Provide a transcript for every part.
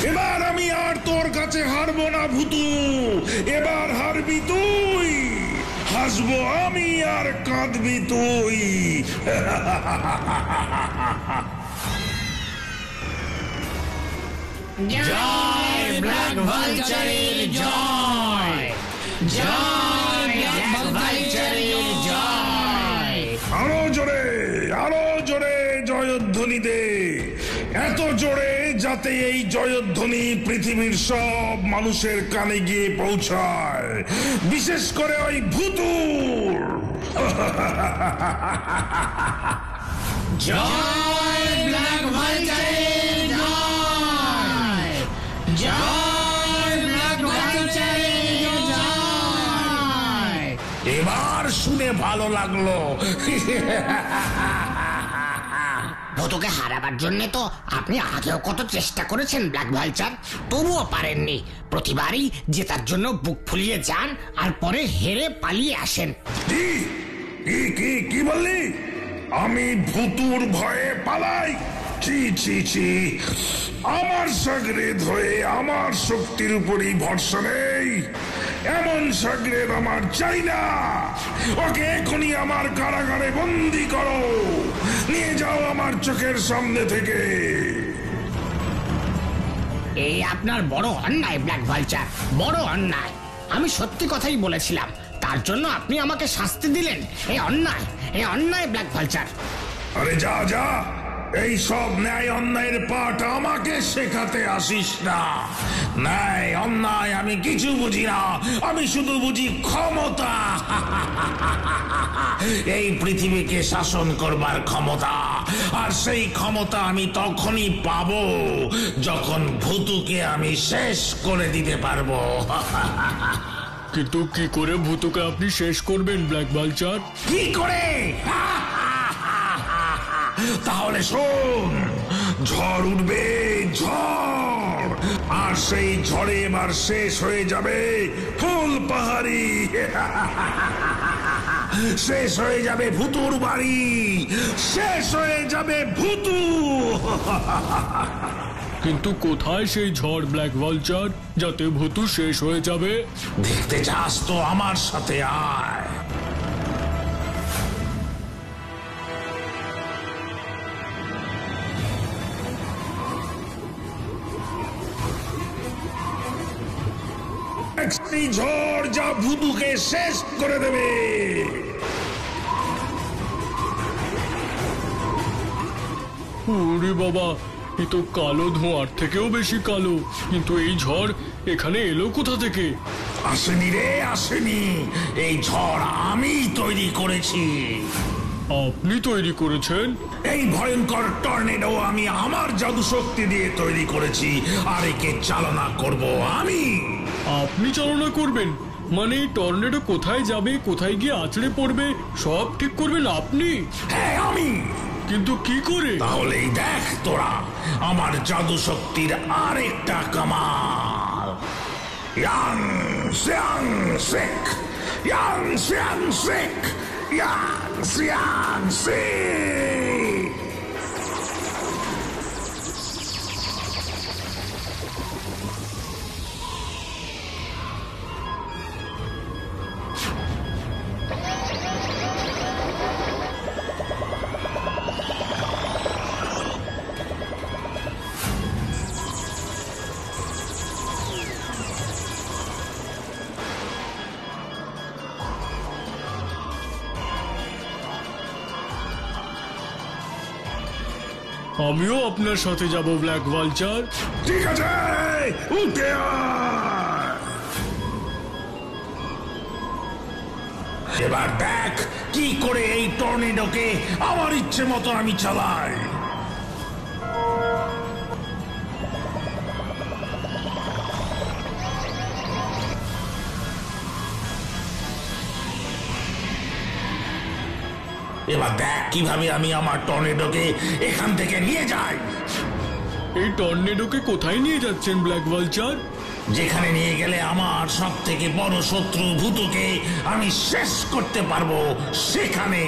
এবার আমি আর তোর কাছে হারবো না ভূতু, এবার হারবি তুই, হাসবো আমি আর কাঁদবি তুই। জয় ব্ল্যাক ভালচারের জয়, জয় ব্ল্যাক ভালচারের জয়। আরো জোরে জয়ধ্বনি দে, এত জোরে যাতে এই জয়ধ্বনি পৃথিবীর সব মানুষের কানে গিয়ে পৌঁছায়, বিশেষ করে ওই ভূতুর। জয় ব্ল্যাক ভালচারের জয়, জয় ব্ল্যাক ভালচারের জয়। এবার শুনে ভালো লাগলো। ভূতকে হারাবার জন্য তো আপনি আগেও কত চেষ্টা করেছেন ব্ল্যাক ভালচার, তবুও পারেননি। প্রতিবারই জেতার জন্য বুক ফুলিয়ে যান আর পরে হেরে পালিয়ে আসেন। কি বললি? আমি ভূতুর ভয়ে পালাই? ছি, আমার সাগরেদ হয়ে আমার শক্তির উপরই ভরসা নেই, এমন সাগরেদ আমার চাই না। ওকে এখনই আমার কারাগারে বন্দি করো, নিয়ে যাও আমার চোখের সামনে থেকে। এই আপনার বড় অন্যায় ব্ল্যাক ভালচার, বড় অন্যায়। আমি সত্যি কথাই বলেছিলাম, তার জন্য আপনি আমাকে শাস্তি দিলেন। এই অন্যায় ব্ল্যাক ভালচার। আরে যা, এই সব ন্যায় অন্যায়ের পাঠ আমাকে শেখাতে আসিস না। ন্যায় অন্যায় আমি কিছু বুঝি না, আমি শুধু বুঝি ক্ষমতা। এই পৃথিবীকে শাসন করবার ক্ষমতা, আর সেই ক্ষমতা আমি তখনই পাবো যখন ভূতুকে আমি শেষ করে দিতে পারবো। কিন্তু কি করে ভূতকে আপনি শেষ করবেন ব্ল্যাক ভালচার? কি করে? তাহলে শোন, ঝড় উঠবে, ঝড়, আর সেই ঝড়ে এবার শেষ হয়ে যাবে ফুল পাহাড়ি, শেষ হয়ে যাবে ভূতুর বাড়ি, শেষ হয়ে যাবে ভূতু। কিন্তু কোথায় সেই ঝড় ব্ল্যাক ভালচার, যাতে ভূতু শেষ হয়ে যাবে? দেখতে চাস তো আমার সাথে আয়। এই ঝড় যা ভূতুকে শেষ করে দেবে। ওরে বাবা, এ তো কালো ধোঁয়ার থেকেও বেশি কালো। কিন্তু এই ঝড় এখানে এলো কোথা থেকে? আসেনি রে, আসেনি। এই ঝড় আমি তৈরি করেছি। আপনি তৈরি করেছেন? এই ভয়ঙ্কর টর্নেডো আমি আমার জাদু শক্তি দিয়ে তৈরি করেছি, আর একে চালনা করব আমি। আপনি চালনা করবেন? মানে টর্নেডো কোথায় যাবে, কোথায় গিয়ে আছড়ে পড়বে, সব ঠিক করবেন আপনি? হ্যাঁ আমি। কিন্তু কি করে? তাহলেই দেখ তোরা আমার জাদু শক্তির আরেকটা Kamal. Young Siang shake, young Siang shake, young Siang shake. আমিও আপনার সাথে যাব ব্ল্যাক ভালচার। ঠিক আছে, উঠে আয়। এবার দেখ কি করে এই টর্নেডোকে আমার ইচ্ছে মতো আমি চালাই। এবার দেখ কিভাবে আমি আমার টর্নেডোকে এখান থেকে নিয়ে যাই। এই টর্নেডোকে কোথায় নিয়ে যাচ্ছেন ব্ল্যাক ভালচার? যেখানে নিয়ে গেলে আমার সব থেকে বড় শত্রু ভূতকে আমি শেষ করতে পারবো, সেখানে।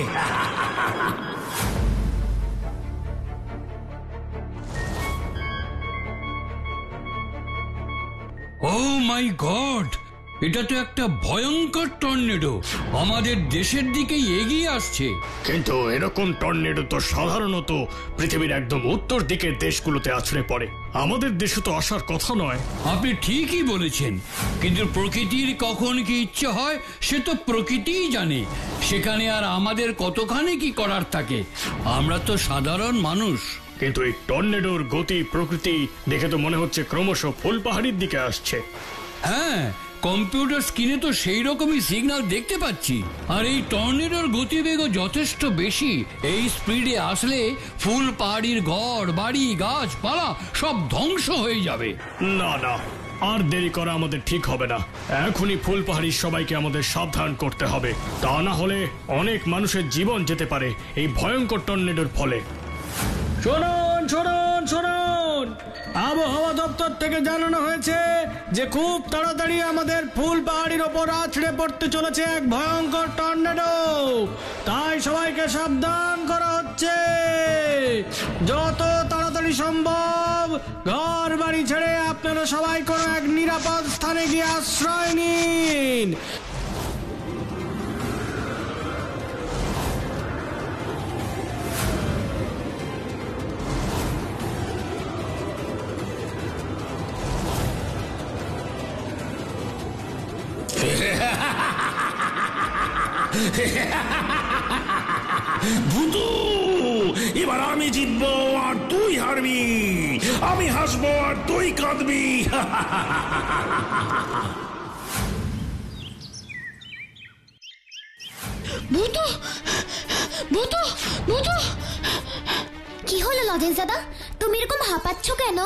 ও মাই গড, এটা তো একটা ভয়ঙ্কর টর্নেডো, আমাদের দেশের দিকে এগিয়ে আসছে। কিন্তু এরকম টর্নেডো তো সাধারণত পৃথিবীর একদম উত্তর দিকের দেশগুলোতে আছড়ে পড়ে, আমাদের দেশে তো আসার কথা নয়। আপনি ঠিকই বলেছেন, কিন্তু প্রকৃতির কখন কি ইচ্ছে হয় সে তো প্রকৃতিই জানে। সেখানে আর আমাদের কতখানি কি করার থাকে, আমরা তো সাধারণ মানুষ। কিন্তু এই টর্নেডোর গতি প্রকৃতি দেখে তো মনে হচ্ছে ক্রমশ ফুলপাহাড়ির দিকে আসছে। হ্যাঁ, কম্পিউটার স্ক্রিনে তো সেই রকমই সিগন্যাল দেখতে পাচ্ছি। আর এই টর্নেডোর গতিবেগও যথেষ্ট বেশি। এই স্পিডে আসলে ফুল পাহাড়ির ঘর বাড়ি গাছপালা সব ধ্বংস হয়ে যাবে। না না, আর দেরি করা আমাদের ঠিক হবে না। এখনই ফুলপাহাড়ির সবাইকে আমাদের সাবধান করতে হবে, তা না হলে অনেক মানুষের জীবন যেতে পারে এই ভয়ঙ্কর টর্নেডোর ফলে। শুনুন শুনুন শুনুন, আবহাওয়া দপ্তর থেকে জানানো হয়েছে যে খুব তাড়াতাড়ি আমাদের ফুলপাহাড়ির ওপর আছড়ে পড়তে চলেছে এক ভয়ঙ্কর টর্নেডো। তাই সবাইকে সাবধান করা হচ্ছে। যত তাড়াতাড়ি সম্ভব ঘর বাড়ি ছেড়ে আপনারা সবাই কোনো এক নিরাপদ স্থানে গিয়ে আশ্রয় নিন। ভূতু, এবার আমি জিতবো আর তুই হারবি, আমি হাসবো আর তুই কাঁদবি। ভূতু ভূতু ভূতু, কি হলো লজেন্স দাদা, তুমি এরকম হাঁপাচ্ছ কেন?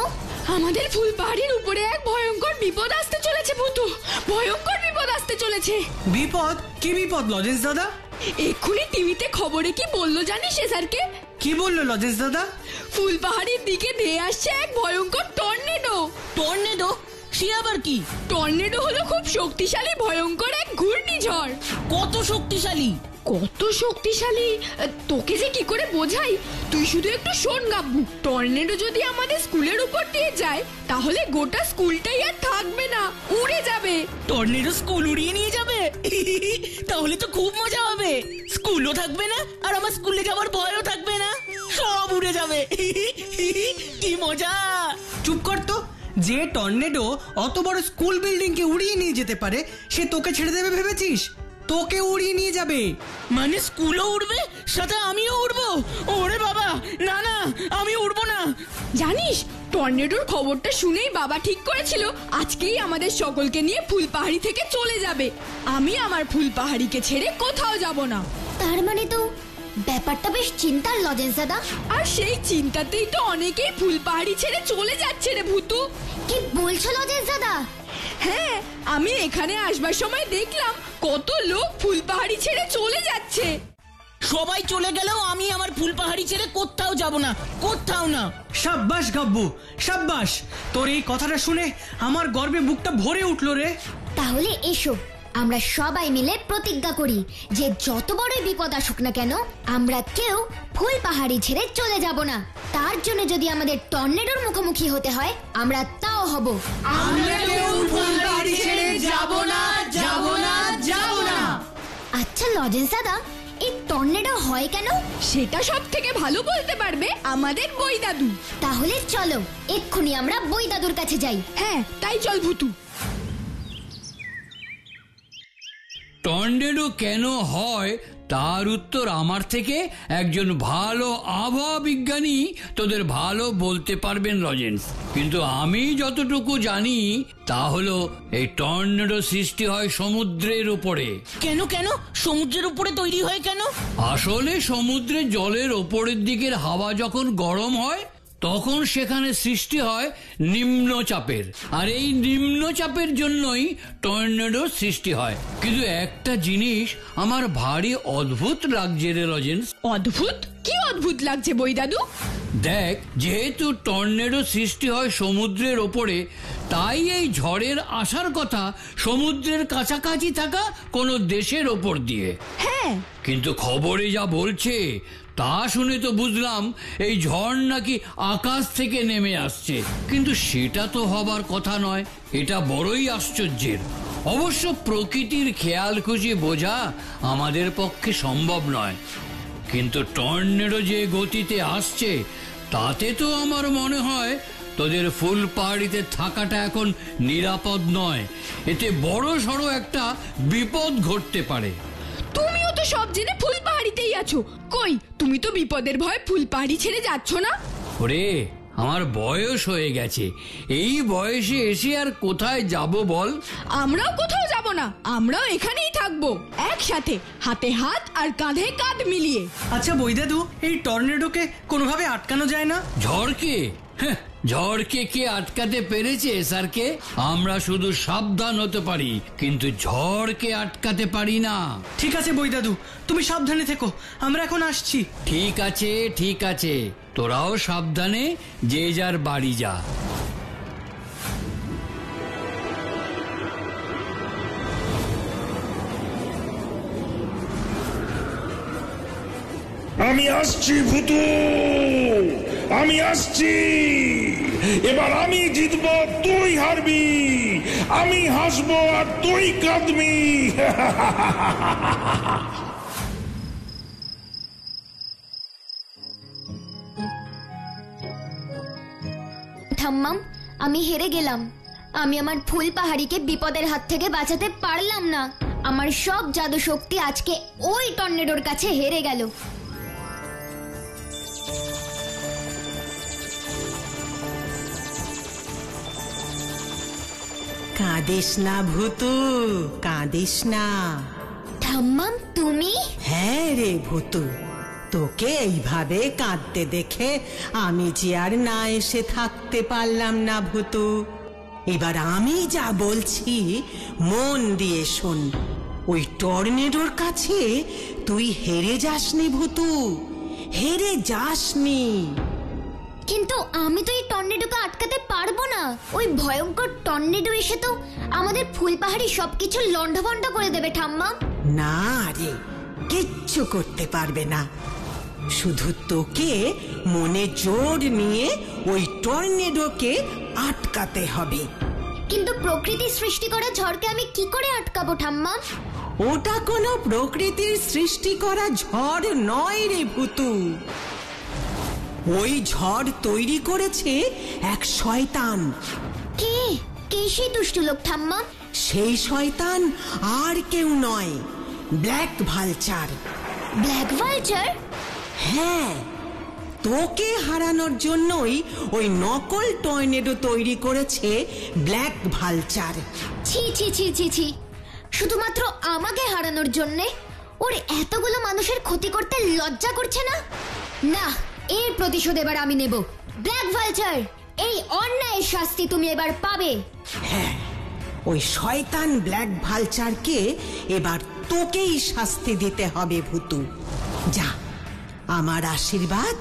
আমাদের ফুলপাহাড়ির উপরে এক ভয়ঙ্কর বিপদ আসতে চলেছে ভূতু, ভয়ঙ্কর বিপদ আসতে চলেছে। বিপদ? কি বিপদ লজেন্স দাদা? এক্ষুনি টিভিতে খবরে কি বললো জানিস স্যারকে? কি বললো লজেন্স দাদা? ফুলপাহাড়ির দিকে ধেয়ে আসছে এক ভয়ঙ্কর টর্নেডো। টর্নেডো? সে আবার কি? টর্নেডো হলো খুব শক্তিশালী ভয়ঙ্কর এক ঘূর্ণিঝড়। কত শক্তিশালী? কত শক্তিশালী তোকে যে কি করে বোঝাই, তুই শুধু একটু শোন গাব্বু। টর্নেডো যদি আমাদের স্কুলের উপর দিয়ে যায় তাহলে গোটা স্কুলটাই আর থাকবে না, উড়ে যাবে। টর্নেডো স্কুল উড়িয়ে নিয়ে যাবে? তাহলে তো খুব মজা হবে, স্কুলও থাকবে না আর আমার স্কুলে যাওয়ার ভয়ও থাকবে না, সব উড়ে যাবে। কি মজা! চুপ কর তো, যে টর্নেডো অত বড় স্কুল বিল্ডিং কে উড়িয়ে নিয়ে যেতে পারে সে তোকে ছেড়ে দেবে ভেবেছিস? তোকে উড়িয়ে নিয়ে যাবে। মানে স্কুলও উড়বে, সাথে আমিও উড়বো? ওরে বাবা, না না, আমি উড়বো না। জানিস, টর্নেডোর খবরটা শুনেই বাবা ঠিক করেছিল আজকেই আমাদের সকলকে নিয়ে ফুলপাহাড়ি থেকে চলে যাবে। আমি আমার ফুলপাহাড়িকে ছেড়ে কোথাও যাব না। তার মানে তো ব্যাপারটা বেশ চিন্তার লজেন্স দাদা। আর সেই চিন্তাতেই তো অনেকেই ফুলপাহাড়ি ছেড়ে চলে যাচ্ছে রে ভূতু। কি বলছো লজেন্স দাদা? হ্যাঁ, আমি এখানে আসবার সময় দেখলাম কত লোক ফুলপাহাড়ি ছেড়ে চলে যাচ্ছে। সবাই চলে গেলেও আমি আমার ফুলপাহাড়ি ছেড়ে কোথাও যাব না, কোথাও না। সাব্বাস গাব্বু, সাব্বাস। তোর এই কথাটা শুনে আমার গর্বে বুকটা ভরে উঠলো রে। তাহলে এসো আমরা সবাই মিলে প্রতিজ্ঞা করি যে যত বড়ই বিপদ আসুক না কেন আমরা কেউ ফুলপাহাড়ি ছেড়ে চলে যাব না। তার জন্য যদি আমাদের টর্নেডোর মুখোমুখি হতে হয় আমরা তাও হব। আমরা কেউ ফুলপাহাড়ি ছেড়ে যাব না, যাব না, যাব না। আচ্ছা লজেন্স দাদা, এই টর্নেডো হয় কেন? সেটা সব থেকে ভালো বলতে পারবে আমাদের বই দাদু। তাহলে চলো এক্ষুনি আমরা বই দাদুর কাছে যাই। হ্যাঁ, তাই চল ভূতু। টর্নেডো কেন হয় তার উত্তর আমার থেকে একজন ভালো আবহাওয়া বিজ্ঞানী তোদের ভালো বলতে পারবেন লজেন্স। কিন্তু আমি যতটুকু জানি তা হলো এই টর্নেডো সৃষ্টি হয় সমুদ্রের উপরে। কেন কেন সমুদ্রের উপরে তৈরি হয় কেন? আসলে সমুদ্রের জলের ওপরের দিকের হাওয়া যখন গরম হয় তখন সেখানে সৃষ্টি হয় নিম্নচাপের, আর এই নিম্নচাপের জন্যই টর্নেডোর সৃষ্টি হয়। কিন্তু একটা জিনিস আমার ভারী অদ্ভুত লাগছে রে লজেন্স। অদ্ভুত? কি অদ্ভুত লাগছে বই দাদু? দেখ, যেহেতু টর্নেডো সৃষ্টি হয় সমুদ্রের ওপরে, তাই এই ঝড়ের আসার কথা সমুদ্রের কাছাকাছি থাকা কোনো দেশের ওপর দিয়ে। হ্যাঁ, কিন্তু খবরে যা বলছে তা শুনে তো বুঝলাম এই ঝড় নাকি আকাশ থেকে নেমে আসছে, কিন্তু সেটা তো হবার কথা নয়। এটা বড়ই আশ্চর্যের। অবশ্য প্রকৃতির খেয়াল খুশি বোঝা আমাদের পক্ষে সম্ভব নয়, কিন্তু টর্নেডো যে গতিতে আসছে তাতে তো আমার মনে হয় তোদের ফুলপাহাড়িতে থাকাটা এখন নিরাপদ নয়। এতে বড় সড়ো একটা বিপদ ঘটতে পারে। তুমিও তো সব জেনে ফুলপাহাড়িতেই আছো, কই তুমি তো বিপদের ভয়ে ফুলপাহাড়ি ছেড়ে যাচ্ছ না? ওরে, আমার বয়স হয়ে গেছে, এই বয়সে এসে আর কোথায় যাব বল? আমরাও কোথাও যাব না, আমরাও এখানেই থাকবো একসাথে, হাতে হাত আর কাঁধে কাঁধ মিলিয়ে। আচ্ছা বৈদাদু, এই টর্নেডোকে কোনোভাবে আটকানো যায় না? ঝড়কে? ঝড়কে কে আটকাতে পেরেছে স্যারকে? আমরা শুধু সাবধান হতে পারি, কিন্তু ঝড়কে আটকাতে পারি না। ঠিক আছে বৈদাদু, তুমি সাবধানে থেকো, আমরা এখন আসছি। ঠিক আছে, ঠিক আছে, তোরাও সাবধানে যে যার বাড়ি যা। আমি আসছি ভূতু, আমি আসছি। এবার আমি জিতবো, তুই হারবি। আমি হাসবো আর তুই কাঁদবি। ঠাম্মাম, আমি হেরে গেলাম। আমি আমার ফুল পাহাড়িকে বিপদের হাত থেকে বাঁচাতে পারলাম না। আমার সব জাদু শক্তি আজকে ওই টর্নেডোর কাছে হেরে গেল। কাঁদিস না ভূতু, কাঁদিস না। ঠাম্মাম, তুমি? হ্যাঁ রে ভূতু, তোকে এইভাবে কাঁদতে দেখে আমি যে আর না এসে থাকতে পারলাম না ভূতু। এবার আমি যা বলছি মন দিয়ে শোন। ওই টর্নেডোর কাছে তুই হেরে যাসনি ভূতু, হেরে যাসনি। কিন্তু আমি তো এই টর্নেডোকে আটকাতে পারবো না। ওই ভয়ঙ্কর টর্নেডো এসে তো আমাদের ফুলপাহাড়ি সবকিছু লন্ডভন্ড করে দেবে ঠাম্মা। না রে, কিচ্ছু করতে পারবে না। শুধু তোকে মনে জোর নিয়ে ওই টর্নেডোকে আটকাতে হবে। কিন্তু প্রকৃতির সৃষ্টি করা ঝড়কে আমি কি করে আটকাবো ঠাম্মা? ওটা কোনো প্রকৃতির সৃষ্টি করা ঝড় নয় রে ভূতু। ওই ঝড় তৈরি করেছে এক শয়তান। কে? কে সেই দুষ্টু লোক ঠাম্মা? সেই শয়তান আর কেউ নয়, ব্ল্যাক ভালচার। Black vulture? হ্যাঁ, তোকে হারানোর জন্যই ওই নকল টর্নেডো তৈরি করেছে ব্ল্যাক ভালচার। ছি ছি ছি ছি ছি, শুধুমাত্র আমাকে হারানোর জন্যে ওর এতগুলো মানুষের ক্ষতি করতে লজ্জা করছে না? না, এর প্রতিশোধ এবার আমি নেব। ব্ল্যাক ভালচার, এই অন্যায়ের শাস্তি তুমি এবার পাবে। হ্যাঁ, ওই শয়তান ব্ল্যাক ভালচারকে এবার তোকেই শাস্তি দিতে হবে ভূতু। যা, আমার আশীর্বাদ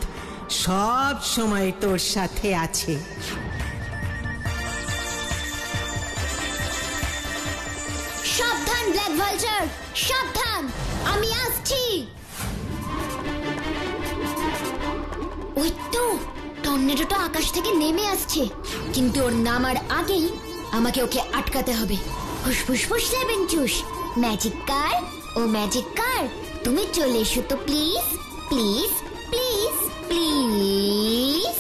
সব সময় তোর সাথে আছে। সাবধান ব্ল্যাক ভালচার, সাবধান, আমি আসছি। ওই তো টর্নেডোটা আকাশ থেকে নেমে আসছে, কিন্তু ওর নামার আগেই আমাকে ওকে আটকাতে হবে। ফুসফুস ফুস লেবেন চুস, ম্যাজিক কার, ও ম্যাজিক কার, তুমি চলে এসো তো please, please, please, please.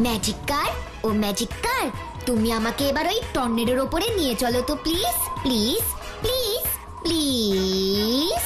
Magic car, ও ম্যাজিক কার, তুমি আমাকে এবার ওই টর্নেডোর ওপরে নিয়ে চলো তো প্লিজ, প্লিজ, প্লিজ, প্লিজ।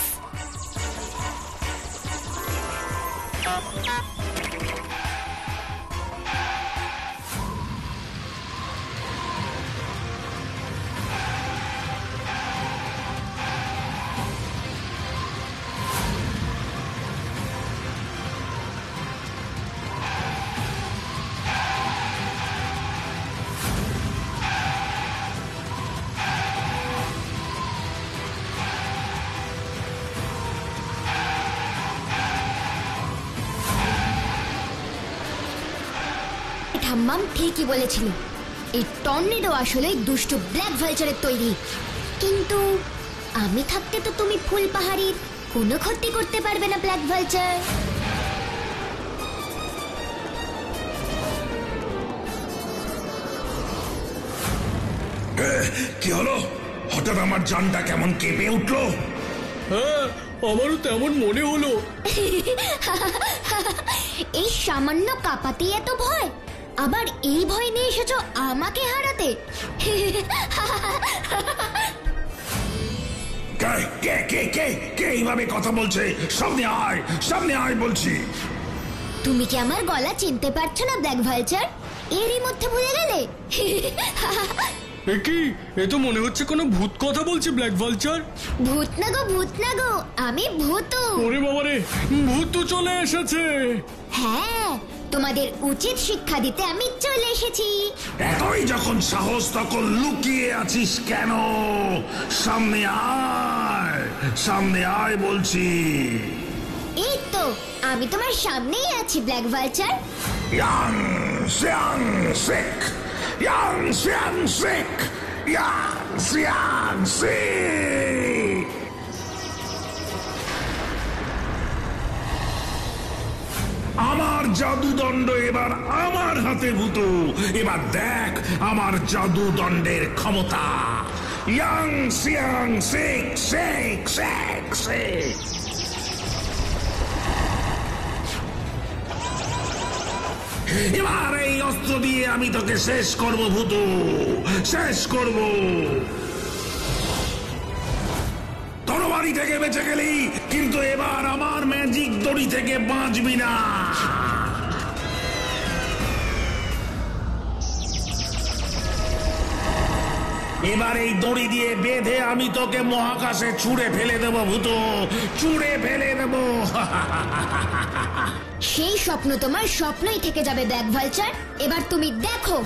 ঠাম্মাম ঠিকই বলেছিল, এই টর্নেডো আসলে দুষ্ট ব্ল্যাক ভালচারের তৈরি। কিন্তু আমি থাকতে তো তুমি ফুল পাহাড়ির কোনো ক্ষতি করতে পারবে না ব্ল্যাক ভালচার। কি হলো? হঠাৎ আমার জানটা কেমন কেঁপে উঠলো। হ্যাঁ, আমারও তেমন মনে হলো। এই সামান্য কাঁপাতেই এত ভয়, আবার এই ভয় নিয়ে এসেছো আমাকে হারাতে। কে কে কে কে এইভাবে কথা বলছে? সামনে আয় বলছি। তুমি কি আমার গলা চিনতে পারছো না ব্ল্যাক ভালচার? এরই মধ্যে ভুলে গেলে? কি, এ তো মনে হচ্ছে কোনো ভূত কথা বলছে ব্ল্যাক ভালচার। ভূত না গো, আমি ভূতু। ওরে বাবারে, ভূত চলে এসেছে। হ্যাঁ, তোমাদের উচিত শিক্ষা দিতে আমি চলে এসেছি। এতই যখন সাহস, তখন লুকিয়ে আছিস কেন? সামনে আয় বলছি। এই তো আমি তোমার সামনেই আছি ব্ল্যাক ভালচার। ইয়াং সিয়াং সিক, ইয়াং সিয়াং সিক, ইয়াং সিয়াং সিক। আমার জাদুদণ্ড এবার আমার হাতে ভূতু। এবার দেখ আমার জাদুদণ্ডের ক্ষমতা। ইয়াং সিয়াং সিক সিক সিক সিক। এবার এই অস্ত্র দিয়ে আমি তোকে শেষ করব ভূতু, শেষ করব। তরবারি থেকে বেঁচে গেলি, কিন্তু এবার আমার ম্যাজিক দড়ি থেকে বাঁচবি না। এবার এই দড়ি দিয়ে বেঁধে আমি তোকে মহাকাশে ছুঁড়ে ফেলে দেব ভূতু, ছুঁড়ে ফেলে দেব। সেই স্বপ্ন তোমার স্বপ্নই থেকে যাবে ব্ল্যাক ভালচার। এবার তুমি দেখো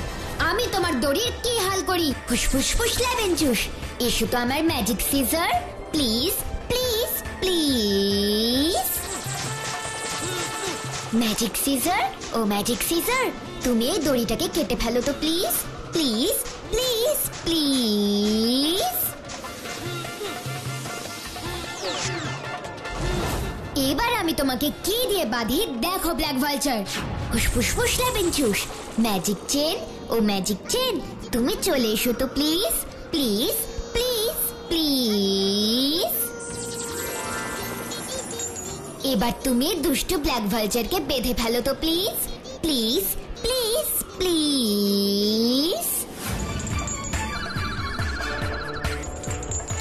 আমি তোমার দড়ির কি হাল করি। ফুসফুস লেবেন জুস, এসো তো আমার magic scissor, please please please. Magic scissor, ও ম্যাজিক সিজার, তুমি এই দড়িটাকে কেটে ফেলো তো প্লিজ প্লিজ প্লিজ প্লিজ। এবার আমি তোমাকে কি দিয়ে বাঁধি দেখো ব্ল্যাক ভালচার। ফুসফুস লেবেন জুস, ম্যাজিক চেন, ও ম্যাজিক চেন, তুমি চলে এসো তো প্লিজ প্লিজ প্লিজ প্লিজ। এবার তুমি দুষ্টু ব্ল্যাক ভালচারকে বেঁধে ফেলো তো প্লিজ প্লিজ প্লিজ প্লিজ।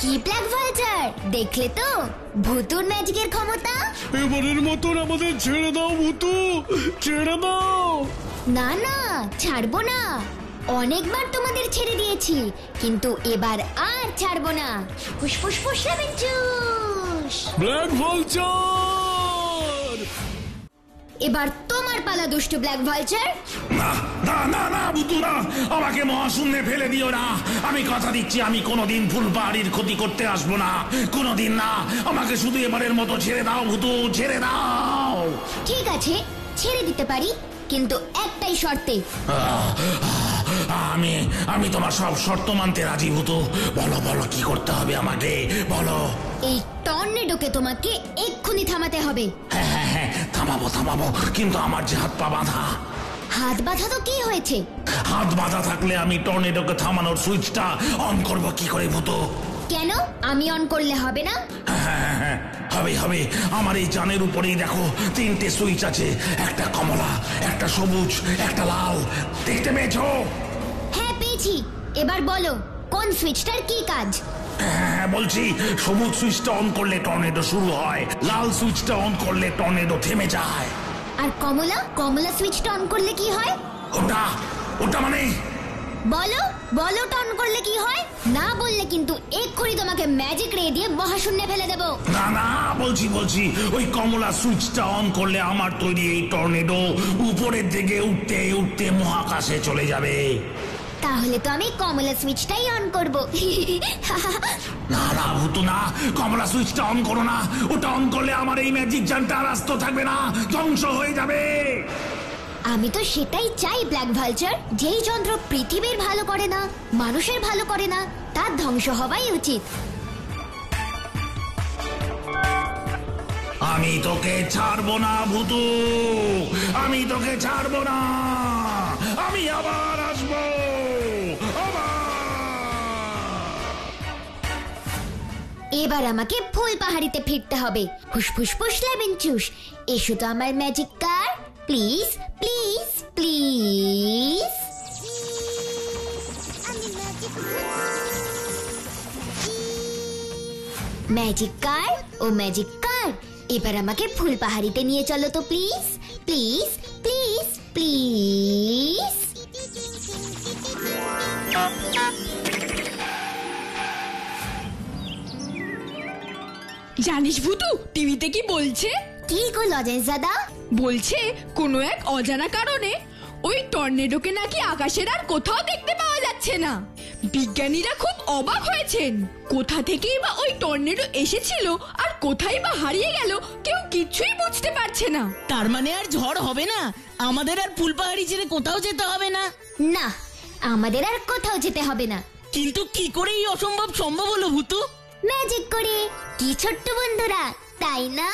কি ব্ল্যাক ভালচার, দেখলে তো ভূতুর ম্যাজিকের ক্ষমতা? এবারের মতন আমাদের ছেড়ে দাও ভূতু, ছেড়ে দাও। না না, ছাড়বো না। অনেকবার তোমাদের ছেড়ে দিয়েছি, কিন্তু এবার আর ছাড়বো না। ফুসফুস লেবেন জুস। ব্ল্যাক ভালচার, এবার তোমার পালা দুষ্টু ব্ল্যাক ভালচার। না না না না ভূতু না, আমাকে মহাশূন্যে ফেলে দিও না। আমি কথা দিচ্ছি আমি কোনোদিন ফুলবাড়ির ক্ষতি করতে আসবো না, কোনোদিন না। আমাকে শুধু এবারের মতো ছেড়ে দাও ভূতু, ছেড়ে দাও। ঠিক আছে, ছেড়ে দিতে পারি, কিন্তু একটাই শর্তে। আমি তোমার সব শর্ত মানতে রাজি ভূতু। বলো বলো কি করতে হবে আমাকে, বলো। এই টর্নেডোকে তোমাকে এক্ষুনি থামাতে হবে। হ্যাঁ, থামাবো, কিন্তু আমার যে হাত পা বাঁধা। হাত বাঁধা তো কি হয়েছে? হাত বাঁধা থাকলে আমি টর্নেডোকে থামানোর সুইচটা অন করব কি করে ভূতু? কেন আমি অন করলে হবে না? হ্যাঁ, হবে। আমার এই জানের উপরেই দেখো 3টে সুইচ আছে, একটা কমলা, একটা সবুজ, একটা লাল। দেখতে পেয়েছো? হ্যাঁ পেয়েছি। এবার বলো কোন সুইচটার কি কাজ? হ্যাঁ বলছি, সবুজ সুইচটা অন করলে টর্নেডো শুরু হয়, লাল সুইচটা অন করলে টর্নেডো থেমে যায়। আর কমলা সুইচটা অন করলে কি হয়? ওটা মানে বলো অন করলে কি হয়? না বললে কিন্তু এক্ষুনি তোমাকে ম্যাজিক রে দিয়ে মহাশূন্যে ফেলে দেবো। না বলছি ওই কমলা সুইচটা অন করলে আমার তৈরি এই টর্নেডো উপরের দিকে উঠতে উঠতে মহাকাশে চলে যাবে। তাহলে তো আমি কমলা সুইচটাই অন করব। না ভূতু না, কমলা সুইচটা অন করো না। ওটা অন করলে আমার এই ম্যাজিক জানটা আর আস্ত থাকবে না, ধ্বংস হয়ে যাবে। আমি তো সেটাই চাই ব্ল্যাক ভালচার। যেই যন্ত্র পৃথিবীর ভালো করে না, মানুষের ভালো করে না, তার ধ্বংস হওয়াই উচিত। আমি তোকে ছাড়বো না ভূতু, আমি তোকে ছাড়বো না, আমি আবার আসবো। এবার আমাকে ফুল পাহাড়িতে ফিরতে হবে। ফুসফুস ফুসলা বিঞ্চুস, এসো তো আমার magic car, please please please. Magic car, ও ম্যাজিক কার, এবার আমাকে ফুল পাহাড়িতে নিয়ে চলো তো প্লিজ প্লিজ প্লিজ প্লিজ। জানিস ভূতু টিভিতে কি বলছে? কি গো লজেন্স দাদা? বলছে কোনো এক অজানা কারণে ওই টর্নেডোকে নাকি আকাশের আর কোথাও দেখতে পাওয়া যাচ্ছে না। বিজ্ঞানীরা খুব অবাক হয়েছেন। কোথা থেকেই বা ওই টর্নেডো এসেছিল আর কোথায় বা হারিয়ে গেল কেউ কিছুই বুঝতে পারছে না। তার মানে আর ঝড় হবে না, আমাদের আর ফুলপাহাড়ি ছেড়ে কোথাও যেতে হবে না। না, আমাদের আর কোথাও যেতে হবে না। কিন্তু কি করে এই অসম্ভব সম্ভব হলো ভূতু? ম্যাজিক করে। কি ছোট্ট বন্ধুরা, তাই না?